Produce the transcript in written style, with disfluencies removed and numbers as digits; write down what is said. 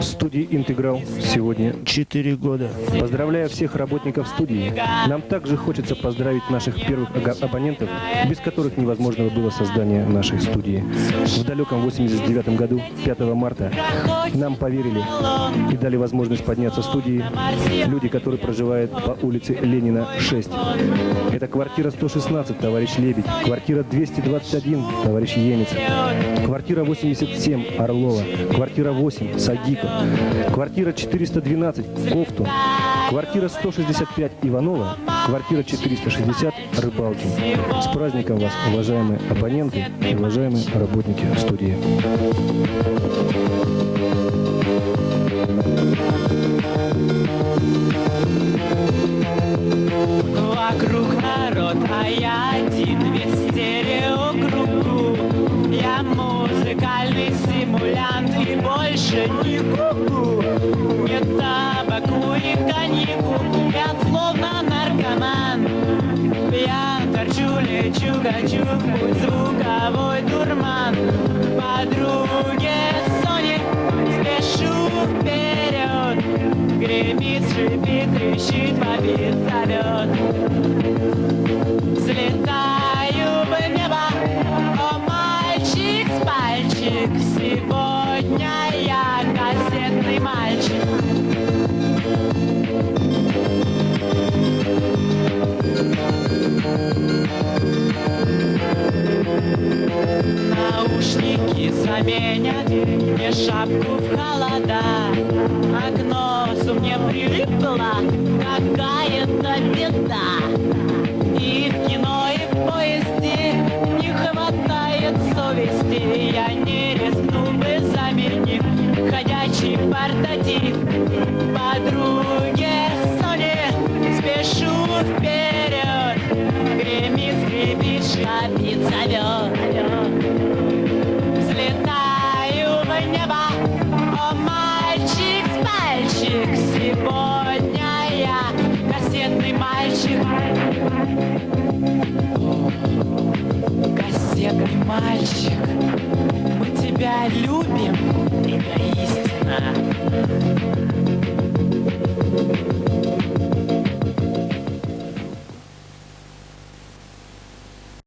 Студии «Интеграл» сегодня 4 года. Поздравляю всех работников студии. Нам также хочется поздравить наших первых абонентов, без которых невозможно было создание нашей студии. В далеком 89 году, 5 марта, нам поверили и дали возможность подняться студии люди, которые проживают по улице Ленина, 6. Это квартира 116, товарищ Лебедь, квартира 221, товарищ Емец, квартира 87, Орлова, квартира 8, Сагиков, квартира 412, Кофтун, квартира 165, Иванова, квартира 460, Рыбалкин. С праздником вас, уважаемые абоненты и уважаемые работники студии. Вокруг народ, а я один, весь стереогруппу. Я музыкальный симулянт и больше не куку. Нет табаку и коньяку, я словно наркоман. Я торчу, лечу, хочу звуковой дурман. Подруге Соне спешу вперед. Гремит, шипит, трещит, вопит, зовет. Взлетаю в небо, о, мальчик с пальчик. Сегодня я кассетный мальчик. Наушники заменят мне шапку в холода, а к носу мне прилипла какая-то беда. И в кино, и в поезде не хватает совести. Я не рискнул бы заменить ходячий портатив. Подруге Соне спешу вперед. Гремит, скрипит, шапит, зовет. Взлетаю в небо, о, мальчик с пальчик. Сегодня я кассетный мальчик. Кассетный мальчик, мы тебя любим эгоистично.